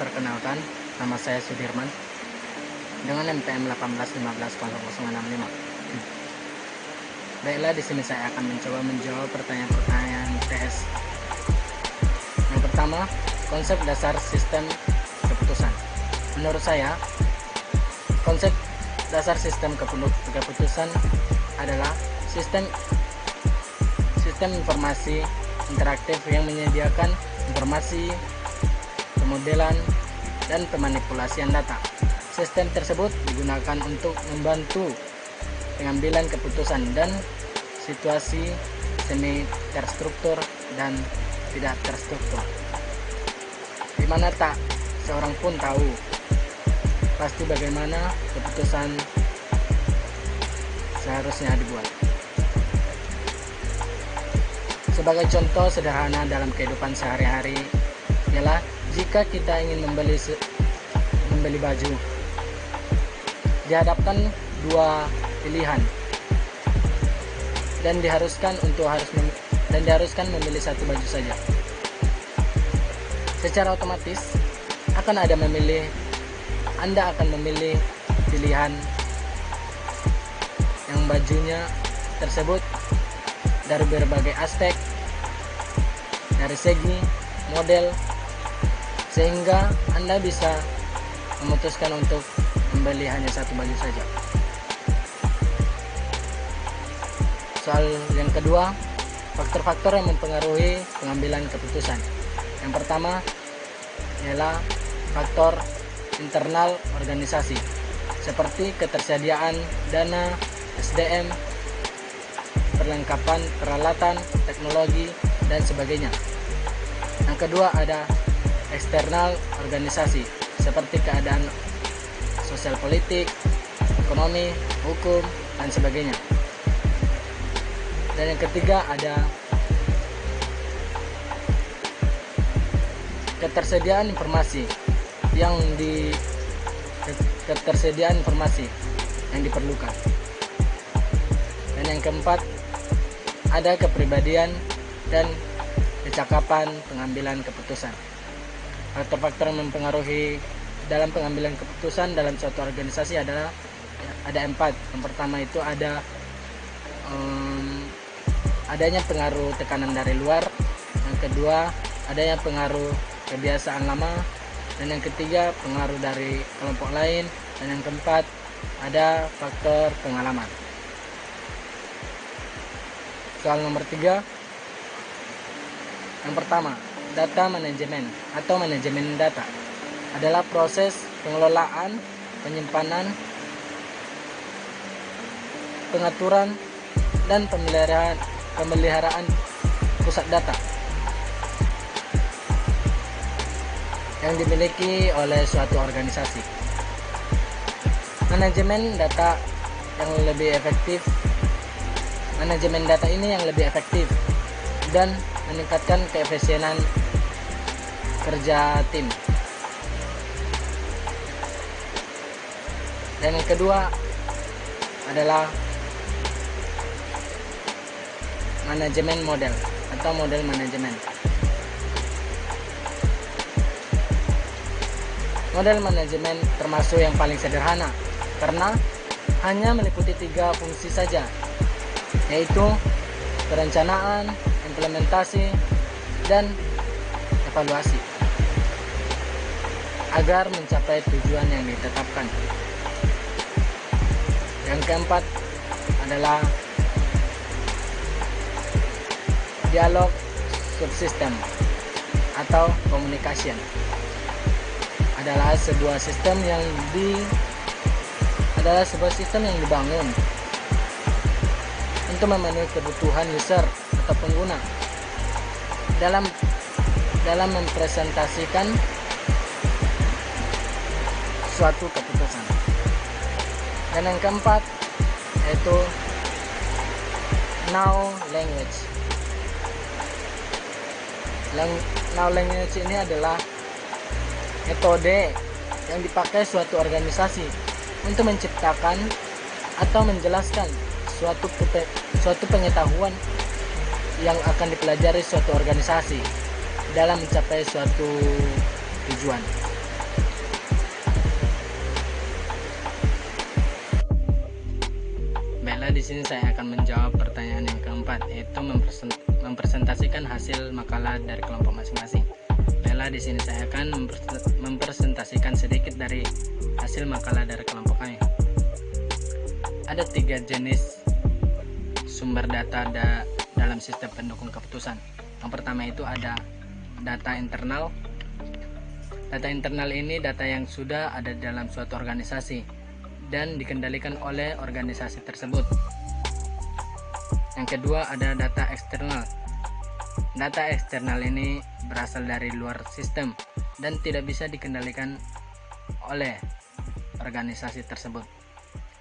Perkenalkan, nama saya Sudirman dengan NPM 18150065. Baiklah, di sini saya akan mencoba menjawab pertanyaan-pertanyaan TS. Yang pertama, konsep dasar sistem keputusan. Menurut saya, konsep dasar sistem keputusan adalah sistem informasi interaktif yang menyediakan informasi, pemodelan, dan pemanipulasian data. Sistem tersebut digunakan untuk membantu pengambilan keputusan dan situasi semi terstruktur dan tidak terstruktur, di mana tak seorang pun tahu pasti bagaimana keputusan seharusnya dibuat. Sebagai contoh sederhana dalam kehidupan sehari-hari ialah jika kita ingin membeli baju, dihadapkan dua pilihan dan diharuskan memilih satu baju saja. Secara otomatis Anda akan memilih pilihan yang bajunya tersebut dari berbagai aspek, dari segi model, sehingga Anda bisa memutuskan untuk membeli hanya satu baju saja. Soal yang kedua, faktor-faktor yang mempengaruhi pengambilan keputusan. Yang pertama ialah faktor internal organisasi, seperti ketersediaan dana, SDM, perlengkapan peralatan, teknologi, dan sebagainya. Yang kedua ada eksternal organisasi, seperti keadaan sosial politik, ekonomi, hukum, dan sebagainya. Dan yang ketiga ada ketersediaan informasi yang diperlukan. Dan yang keempat ada kepribadian dan kecakapan pengambilan keputusan. Faktor-faktor yang mempengaruhi dalam pengambilan keputusan dalam suatu organisasi adalah ada 4. Yang pertama itu ada adanya pengaruh tekanan dari luar. Yang kedua, adanya pengaruh kebiasaan lama. Dan yang ketiga, pengaruh dari kelompok lain. Dan yang keempat, ada faktor pengalaman. Soal nomor 3, yang pertama, data manajemen atau manajemen data adalah proses pengelolaan, penyimpanan, pengaturan, dan pemeliharaan pusat data yang dimiliki oleh suatu organisasi. Manajemen data ini yang lebih efektif dan meningkatkan keefisienan kerja tim. Dan yang kedua adalah manajemen model atau model manajemen. Model manajemen termasuk yang paling sederhana karena hanya meliputi 3 fungsi saja, yaitu perencanaan, implementasi, dan evaluasi agar mencapai tujuan yang ditetapkan. Yang keempat adalah dialog subsistem atau communication. Adalah sebuah sistem yang dibangun untuk memenuhi kebutuhan user atau pengguna dalam mempresentasikan suatu keputusan. Dan yang keempat yaitu now language. Now language ini adalah metode yang dipakai suatu organisasi untuk menciptakan atau menjelaskan suatu pengetahuan yang akan dipelajari suatu organisasi dalam mencapai suatu tujuan. di sini saya akan menjawab pertanyaan yang keempat, yaitu mempresentasikan hasil makalah dari kelompok masing-masing. Baiklah, di sini saya akan mempresentasikan sedikit dari hasil makalah dari kelompok kami. Ada 3 jenis sumber data dalam sistem pendukung keputusan. Yang pertama itu ada data internal. Data internal ini data yang sudah ada dalam suatu organisasi dan dikendalikan oleh organisasi tersebut. Yang kedua ada data eksternal. Data eksternal ini berasal dari luar sistem dan tidak bisa dikendalikan oleh organisasi tersebut.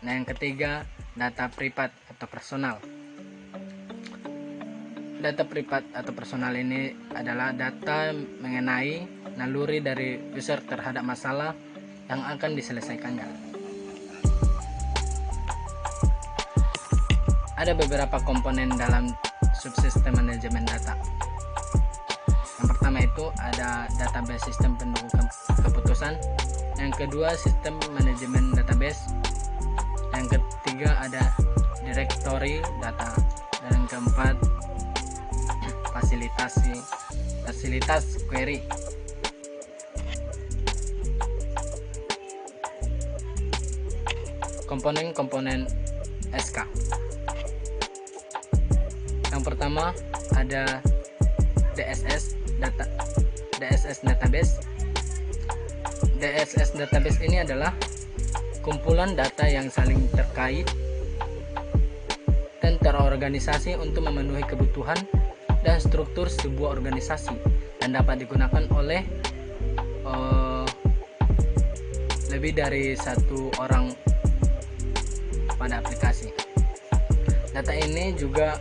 Nah, yang ketiga data privat atau personal. Data privat atau personal ini adalah data mengenai naluri dari user terhadap masalah yang akan diselesaikannya. Ada beberapa komponen dalam subsistem manajemen data. Yang pertama itu ada database sistem pendukung keputusan. Yang kedua sistem manajemen database. Yang ketiga ada directory data. Dan yang keempat fasilitas query. Komponen-komponen SK. Yang pertama ada DSS database. DSS database ini adalah kumpulan data yang saling terkait dan terorganisasi untuk memenuhi kebutuhan dan struktur sebuah organisasi dan dapat digunakan oleh lebih dari satu orang pada aplikasi. Data ini juga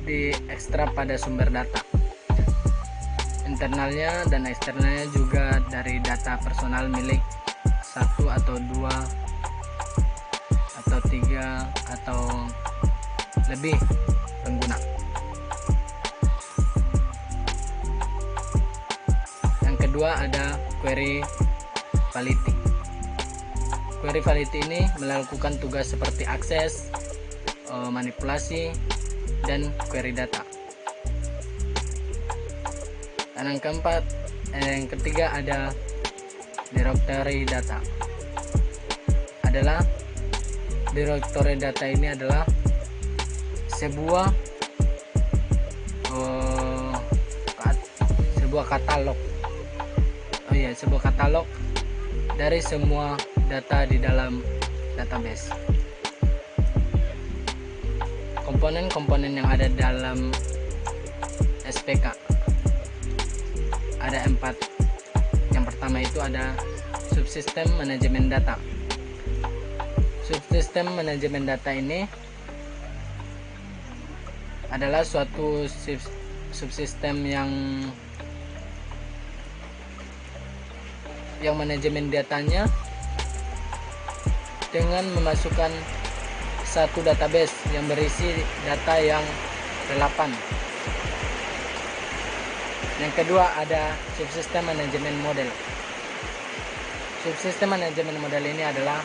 diekstrak pada sumber data internalnya dan eksternalnya juga dari data personal milik 1 atau 2 atau 3 atau lebih pengguna. Yang kedua ada query validity. Query validity ini melakukan tugas seperti akses, manipulasi, dan query data. Dan yang ketiga ada directory data. Directory data ini adalah sebuah katalog. Sebuah katalog dari semua data di dalam database. Komponen-komponen yang ada dalam SPK ada 4. Yang pertama itu ada subsistem manajemen data. Subsistem manajemen data ini adalah suatu subsistem yang manajemen datanya dengan memasukkan satu database yang berisi data yang relevan. Yang kedua ada subsistem manajemen model. Subsistem manajemen model ini adalah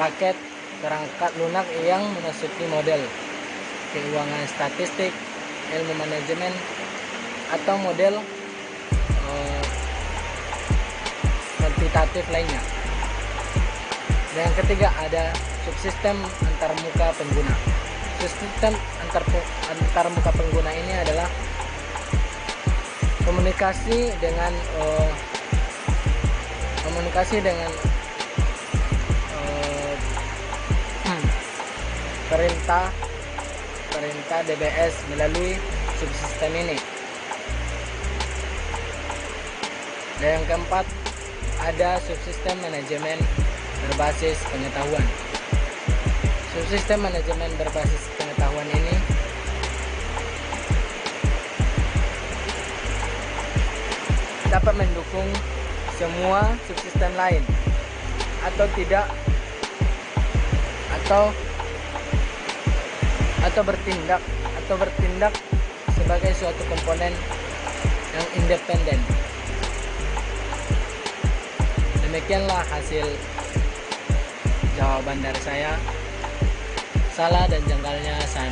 paket perangkat lunak yang memasuki model keuangan statistik, ilmu manajemen, atau model kuantitatif lainnya. Dan yang ketiga ada subsistem antarmuka pengguna. Subsistem antarmuka pengguna ini adalah komunikasi dengan perintah DBS melalui subsistem ini. Dan yang keempat ada subsistem manajemen berbasis pengetahuan. Subsistem manajemen berbasis pengetahuan ini dapat mendukung semua subsistem lain atau tidak, atau bertindak sebagai suatu komponen yang independen. Demikianlah hasil jawaban jawaban dari saya. Salah dan janggalnya saya